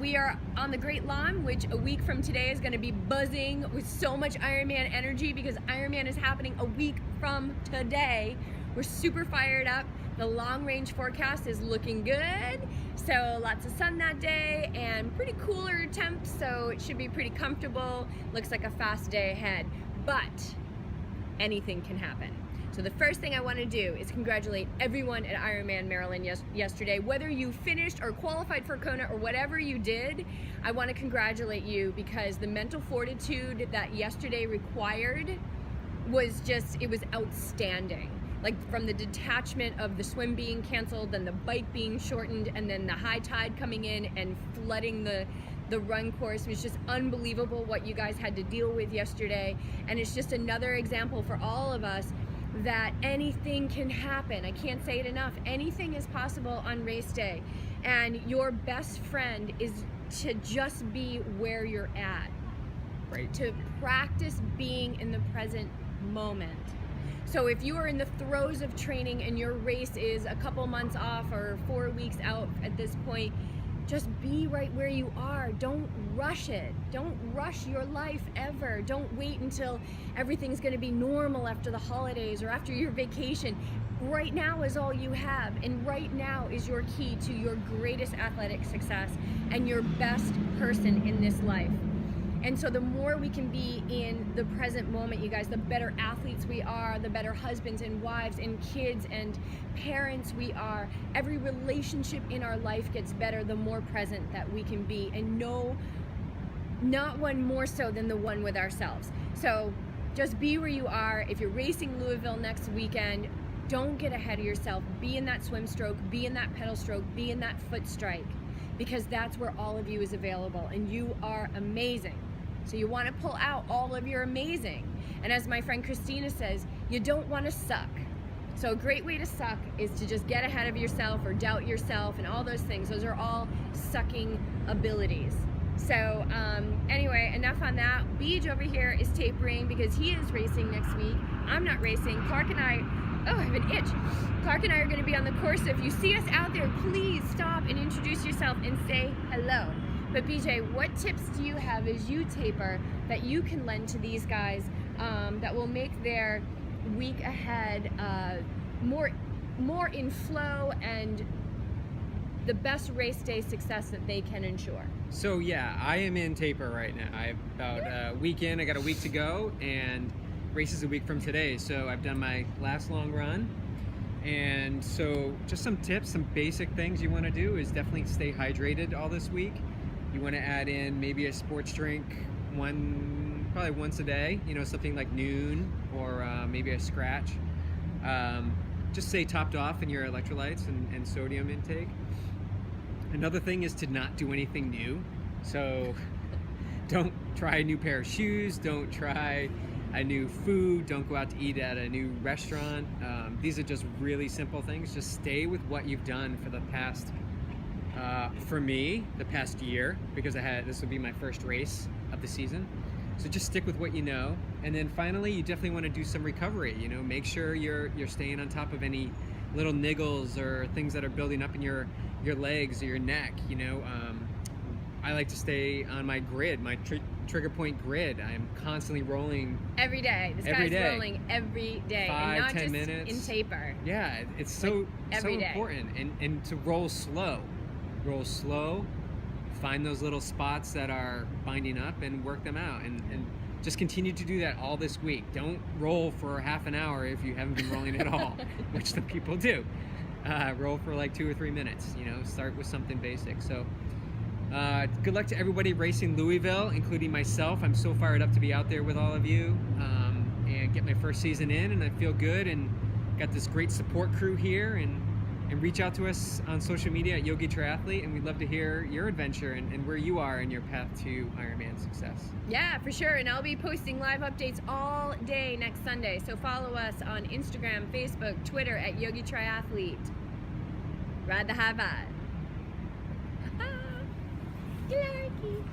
we are on the Great Lawn, which a week from today is going to be buzzing with so much Ironman energy because Ironman is happening a week from today. We're super fired up. The long range forecast is looking good. So lots of sun that day and pretty cooler temps, so it should be pretty comfortable. Looks like a fast day ahead, but anything can happen. So the first thing I want to do is congratulate everyone at Ironman Maryland yesterday. Whether you finished or qualified for Kona or whatever you did, I want to congratulate you because the mental fortitude that yesterday required was just, it was outstanding. Like from the detachment of the swim being canceled, then the bike being shortened, and then the high tide coming in and flooding the run course. It was just unbelievable what you guys had to deal with yesterday. And it's just another example for all of us that anything can happen. I can't say it enough. Anything is possible on race day. And your best friend is to just be where you're at. Right. To practice being in the present moment. So if you are in the throes of training and your race is a couple months off or 4 weeks out at this point, just be right where you are. Don't rush it. Don't rush your life ever. Don't wait until everything's going to be normal after the holidays or after your vacation. Right now is all you have, and right now is your key to your greatest athletic success and your best person in this life. And so the more we can be in the present moment, you guys, the better athletes we are, the better husbands and wives and kids and parents we are. Every relationship in our life gets better the more present that we can be, and no, not one more so than the one with ourselves. So just be where you are. If you're racing Louisville next weekend, don't get ahead of yourself. Be in that swim stroke, be in that pedal stroke, be in that foot strike, because that's where all of you is available, and you are amazing. So you want to pull out all of your amazing. And as my friend Christina says, you don't want to suck. So a great way to suck is to just get ahead of yourself or doubt yourself and all those things. Those are all sucking abilities. So anyway, enough on that. Beej over here is tapering because he is racing next week. I'm not racing. Clark and I, oh, I have an itch. Clark and I are going to be on the course. So if you see us out there, please stop and introduce yourself and say hello. But BJ, what tips do you have as you taper that you can lend to these guys that will make their week ahead more in flow and the best race day success that they can ensure? So yeah, I am in taper right now. I have about a week in. I got a week to go, and race is a week from today. So I've done my last long run. And so just some tips, some basic things you want to do is definitely stay hydrated all this week. You want to add in maybe a sports drink probably once a day, you know, something like Noon or maybe a Scratch. Just stay topped off in your electrolytes and sodium intake. Another thing is to not do anything new. So don't try a new pair of shoes, don't try a new food, don't go out to eat at a new restaurant. These are just really simple things. Just stay with what you've done for the past for me, the past year, because this will be my first race of the season. So just stick with what you know. And then finally, you definitely want to do some recovery. You know, make sure you're staying on top of any little niggles or things that are building up in your legs or your neck. You know, I like to stay on my grid, my trigger point grid. I'm constantly rolling every day. This guy's rolling every day, 5, and not 10 just minutes. in taper. Yeah, it's so important, and to roll slow. Roll slow, find those little spots that are binding up and work them out, and just continue to do that all this week. Don't roll for half an hour if you haven't been rolling at all, which some people do. Roll for like 2 or 3 minutes, you know, start with something basic. So good luck to everybody racing Louisville, including myself. I'm so fired up to be out there with all of you and get my first season in, and I feel good, and got this great support crew here, and reach out to us on social media at yogitriathlete, and we'd love to hear your adventure and where you are in your path to Ironman success. Yeah, for sure. And I'll be posting live updates all day next Sunday. So follow us on Instagram, Facebook, Twitter at yogitriathlete. Ride the high vibe. Clarky.